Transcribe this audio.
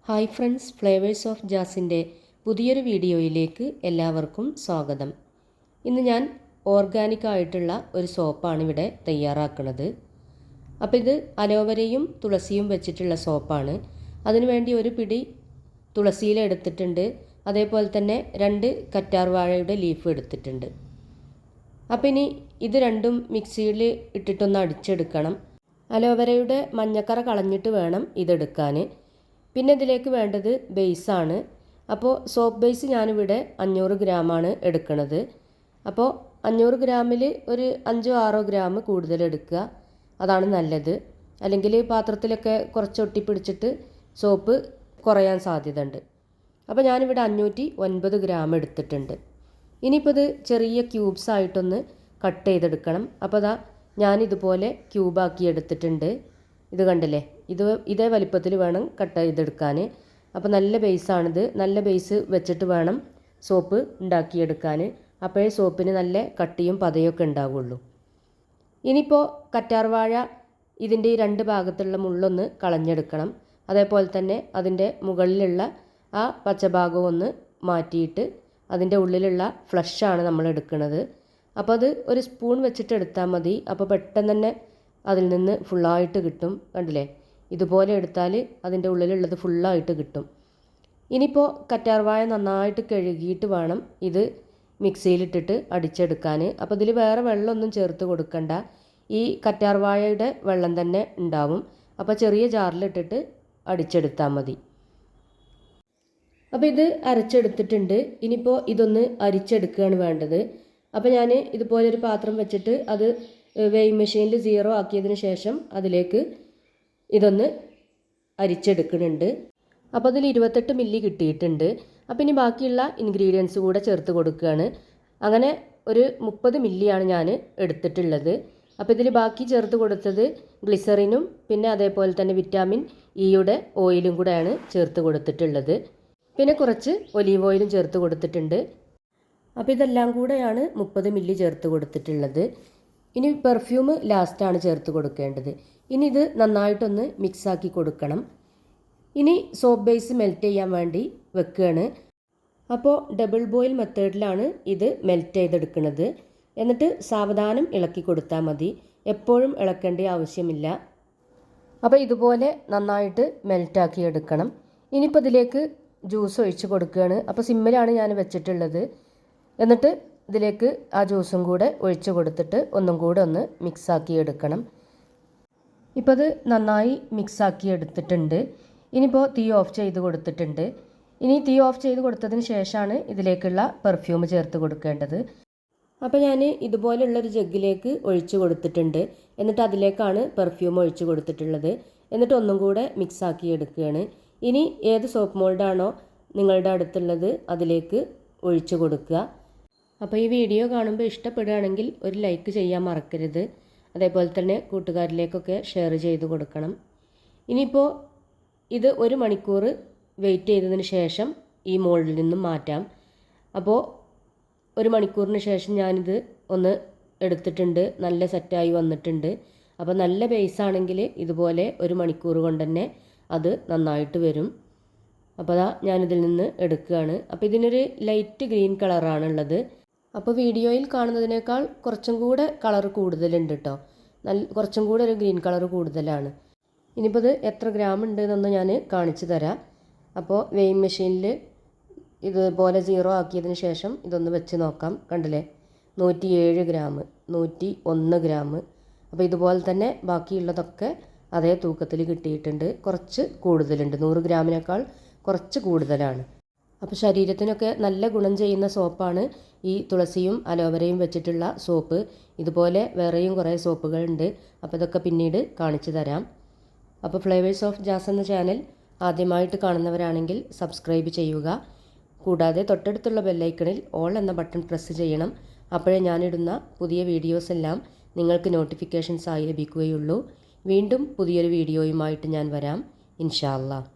Hi friends, flavours of ജാസിൻ്റെ പുതിയൊരു വീഡിയോയിലേക്ക് എല്ലാവർക്കും സ്വാഗതം. ഇന്ന് ഞാൻ ഓർഗാനിക് ആയിട്ടുള്ള ഒരു സോപ്പാണ് ഇവിടെ തയ്യാറാക്കുന്നത്. അപ്പോൾ ഇത് അലോവരയും തുളസിയും വെച്ചിട്ടുള്ള സോപ്പാണ്. അതിനുവേണ്ടി ഒരു പിടി തുളസിയില എടുത്തിട്ടുണ്ട്, അതേപോലെ തന്നെ 2 കറ്റാർവാഴയുടെ ലീഫ് എടുത്തിട്ടുണ്ട്. അപ്പോൾ ഇനി ഇത് രണ്ടും മിക്സിയിൽ ഇട്ടിട്ടൊന്ന് അടിച്ചെടുക്കണം. അലോവരയുടെ മഞ്ഞക്കറ കളഞ്ഞിട്ട് വേണം ഇതെടുക്കാൻ. പിന്നെ ഇതിലേക്ക് വേണ്ടത് ബേസാണ്. അപ്പോൾ സോപ്പ് ബേസ് ഞാനിവിടെ 500 ഗ്രാമാണ് എടുക്കുന്നത്. അപ്പോൾ 500 ഗ്രാമിൽ ഒരു 5-6 ഗ്രാം കൂടുതൽ എടുക്കുക, അതാണ് നല്ലത്. അല്ലെങ്കിൽ പാത്രത്തിലൊക്കെ കുറച്ച് ഒട്ടിപ്പിടിച്ചിട്ട് സോപ്പ് കുറയാൻ സാധ്യതയുണ്ട്. അപ്പോൾ ഞാനിവിടെ 509 ഗ്രാം എടുത്തിട്ടുണ്ട്. ഇനിയിപ്പോൾ ഇത് ചെറിയ ക്യൂബ്സ് ആയിട്ടൊന്ന് കട്ട് ചെയ്തെടുക്കണം. അപ്പോൾ അതാ ഞാനിതുപോലെ ക്യൂബാക്കി എടുത്തിട്ടുണ്ട്. ഇത് കണ്ടില്ലേ, ഇതേ വലിപ്പത്തിൽ വേണം കട്ട് ചെയ്തെടുക്കാൻ. അപ്പോൾ നല്ല ബേസാണിത്. നല്ല ബേസ് വെച്ചിട്ട് വേണം സോപ്പ് ഉണ്ടാക്കിയെടുക്കാൻ. അപ്പോഴേ സോപ്പിന് നല്ല കട്ടിയും പതയൊക്കെ ഉണ്ടാവുള്ളൂ. ഇനിയിപ്പോൾ കറ്റാർവാഴ ഇതിൻ്റെ ഈ 2 ഭാഗത്തുള്ള മുള്ളൊന്ന് കളഞ്ഞെടുക്കണം. അതേപോലെ തന്നെ അതിൻ്റെ മുകളിലുള്ള ആ പച്ചഭാഗം ഒന്ന് മാറ്റിയിട്ട് അതിൻ്റെ ഉള്ളിലുള്ള ഫ്ലഷാണ് നമ്മൾ എടുക്കുന്നത്. അപ്പോൾ അത് ഒരു സ്പൂൺ വെച്ചിട്ട് എടുത്താൽ മതി. അപ്പോൾ പെട്ടെന്ന് തന്നെ അതിൽ നിന്ന് ഫുള്ളായിട്ട് കിട്ടും. കണ്ടില്ലേ, ഇതുപോലെ എടുത്താൽ അതിൻ്റെ ഉള്ളിലുള്ളത് ഫുള്ളായിട്ട് കിട്ടും. ഇനിയിപ്പോൾ കറ്റാർവാഴ നന്നായിട്ട് കഴുകിയിട്ട് വേണം ഇത് മിക്സിയിലിട്ടിട്ട് അടിച്ചെടുക്കാൻ. അപ്പോൾ ഇതിൽ വേറെ വെള്ളമൊന്നും ചേർത്ത് കൊടുക്കണ്ട, ഈ കറ്റാർവാഴയുടെ വെള്ളം തന്നെ ഉണ്ടാവും. അപ്പോൾ ചെറിയ ജാറിലിട്ടിട്ട് അടിച്ചെടുത്താൽ മതി. അപ്പോൾ ഇത് അരച്ചെടുത്തിട്ടുണ്ട്. ഇനിയിപ്പോൾ ഇതൊന്ന് അരിച്ചെടുക്കുകയാണ് വേണ്ടത്. അപ്പോൾ ഞാൻ ഇതുപോലൊരു പാത്രം വെച്ചിട്ട് അത് വെയിങ് മെഷീനിൽ 0 ആക്കിയതിന് ശേഷം അതിലേക്ക് ഇതൊന്ന് അരിച്ചെടുക്കുന്നുണ്ട്. അപ്പോൾ അതിൽ 28 മില്ലി കിട്ടിയിട്ടുണ്ട്. അപ്പോൾ ഇനി ബാക്കിയുള്ള ഇൻഗ്രീഡിയൻസ് കൂടെ ചേർത്ത് കൊടുക്കുകയാണ്. അങ്ങനെ ഒരു 30 മില്ലിയാണ് ഞാൻ എടുത്തിട്ടുള്ളത്. അപ്പോൾ ഇതിൽ ബാക്കി ചേർത്ത് കൊടുത്തത് ഗ്ലിസറിനും പിന്നെ അതേപോലെ തന്നെ വിറ്റാമിൻ ഇയുടെ ഓയിലും കൂടെയാണ് ചേർത്ത് കൊടുത്തിട്ടുള്ളത്. പിന്നെ കുറച്ച് ഒലീവ് ഓയിലും ചേർത്ത് കൊടുത്തിട്ടുണ്ട്. അപ്പോൾ ഇതെല്ലാം കൂടെയാണ് 30 മില്ലി ചേർത്ത് കൊടുത്തിട്ടുള്ളത്. ഇനി പെർഫ്യൂം ലാസ്റ്റാണ് ചേർത്ത് കൊടുക്കേണ്ടത്. ഇനി ഇത് നന്നായിട്ടൊന്ന് മിക്സാക്കി കൊടുക്കണം. ഇനി സോപ്പ് ബേസ് മെൽറ്റ് ചെയ്യാൻ വേണ്ടി വെക്കുകയാണ്. അപ്പോൾ ഡബിൾ ബോയിൽ മെത്തേഡിലാണ് ഇത് മെൽറ്റ് ചെയ്തെടുക്കുന്നത്. എന്നിട്ട് സാവധാനം ഇളക്കി കൊടുത്താൽ മതി, എപ്പോഴും ഇളക്കേണ്ട ആവശ്യമില്ല. അപ്പോൾ ഇതുപോലെ നന്നായിട്ട് മെൽറ്റാക്കി എടുക്കണം. ഇനിയിപ്പോൾ ഇതിലേക്ക് ജ്യൂസ് ഒഴിച്ച് കൊടുക്കുകയാണ്. അപ്പോൾ സിമ്മിലാണ് ഞാൻ വെച്ചിട്ടുള്ളത്. എന്നിട്ട് ഇതിലേക്ക് ആ ജ്യൂസും കൂടെ ഒഴിച്ച് കൊടുത്തിട്ട് ഒന്നും കൂടെ ഒന്ന് മിക്സാക്കി എടുക്കണം. ഇപ്പോൾ അത് നന്നായി മിക്സാക്കി എടുത്തിട്ടുണ്ട്. ഇനിയിപ്പോൾ തീ ഓഫ് ചെയ്ത് കൊടുത്തിട്ടുണ്ട്. ഇനി തീ ഓഫ് ചെയ്ത് കൊടുത്തതിന് ശേഷമാണ് ഇതിലേക്കുള്ള പെർഫ്യൂം ചേർത്ത് കൊടുക്കേണ്ടത്. അപ്പോൾ ഞാൻ ഇതുപോലുള്ളൊരു ജഗ്ഗിലേക്ക് ഒഴിച്ച് കൊടുത്തിട്ടുണ്ട്. എന്നിട്ട് അതിലേക്കാണ് പെർഫ്യൂം ഒഴിച്ച് കൊടുത്തിട്ടുള്ളത്. എന്നിട്ട് ഒന്നും കൂടെ മിക്സാക്കി എടുക്കുകയാണ്. ഇനി ഏത് സോപ്പ് മോൾഡാണോ നിങ്ങളുടെ അടുത്തുള്ളത് അതിലേക്ക് ഒഴിച്ച് കൊടുക്കുക. അപ്പോൾ ഈ വീഡിയോ കാണുമ്പോൾ ഇഷ്ടപ്പെടുകയാണെങ്കിൽ ഒരു ലൈക്ക് ചെയ്യാൻ മറക്കരുത്. അതേപോലെ തന്നെ കൂട്ടുകാരിലേക്കൊക്കെ ഷെയർ ചെയ്ത് കൊടുക്കണം. ഇനിയിപ്പോൾ ഇത് 1 മണിക്കൂർ വെയിറ്റ് ചെയ്തതിന് ശേഷം ഈ മോൾഡിൽ നിന്നും മാറ്റാം. അപ്പോൾ 1 മണിക്കൂറിന് ശേഷം ഞാനിത് ഒന്ന് എടുത്തിട്ടുണ്ട്. നല്ല സെറ്റായി വന്നിട്ടുണ്ട്. അപ്പോൾ നല്ല ബേസാണെങ്കിൽ ഇതുപോലെ 1 മണിക്കൂർ കൊണ്ട് തന്നെ അത് നന്നായിട്ട് വരും. അപ്പോൾ അതാ ഞാനിതിൽ നിന്ന് എടുക്കുകയാണ്. അപ്പോൾ ഇതിനൊരു ലൈറ്റ് ഗ്രീൻ കളറാണുള്ളത്. അപ്പോൾ വീഡിയോയിൽ കാണുന്നതിനേക്കാൾ കുറച്ചും കൂടെ കളർ കൂടുതലുണ്ട് കേട്ടോ. കുറച്ചും കൂടെ ഒരു ഗ്രീൻ കളർ കൂടുതലാണ്. ഇനിയിപ്പോൾ ഇത് എത്ര ഗ്രാം ഉണ്ട് എന്നൊന്ന് ഞാൻ കാണിച്ചു തരാം. അപ്പോൾ വെയിങ് മെഷീനിൽ ഇതുപോലെ 0 ആക്കിയതിന് ശേഷം ഇതൊന്ന് വെച്ച് നോക്കാം. കണ്ടില്ലേ, 107 ഗ്രാം, 101 ഗ്രാം. അപ്പോൾ ഇതുപോലെ തന്നെ ബാക്കിയുള്ളതൊക്കെ അതേ തൂക്കത്തിൽ കിട്ടിയിട്ടുണ്ട്. കുറച്ച് കൂടുതലുണ്ട്, 100 ഗ്രാമിനേക്കാൾ കുറച്ച് കൂടുതലാണ്. അപ്പോൾ ശരീരത്തിനൊക്കെ നല്ല ഗുണം ചെയ്യുന്ന സോപ്പാണ് ഈ തുളസിയും അലോവരയും വെച്ചിട്ടുള്ള സോപ്പ്. ഇതുപോലെ വേറെയും കുറേ സോപ്പുകളുണ്ട്. അപ്പോൾ ഇതൊക്കെ പിന്നീട് കാണിച്ചു തരാം. അപ്പോൾ ഫ്ലേവേഴ്സ് ഓഫ് ജാസ് എന്ന ചാനൽ ആദ്യമായിട്ട് കാണുന്നവരാണെങ്കിൽ സബ്സ്ക്രൈബ് ചെയ്യുക. കൂടാതെ തൊട്ടടുത്തുള്ള ബെല്ലൈക്കണിൽ ഓൾ എന്ന ബട്ടൺ പ്രസ് ചെയ്യണം. അപ്പോഴേ ഞാനിടുന്ന പുതിയ വീഡിയോസ് എല്ലാം നിങ്ങൾക്ക് നോട്ടിഫിക്കേഷൻസ് ആയി ലഭിക്കുകയുള്ളൂ. വീണ്ടും പുതിയൊരു വീഡിയോയുമായിട്ട് ഞാൻ വരാം, ഇൻഷാ അല്ലാഹ്.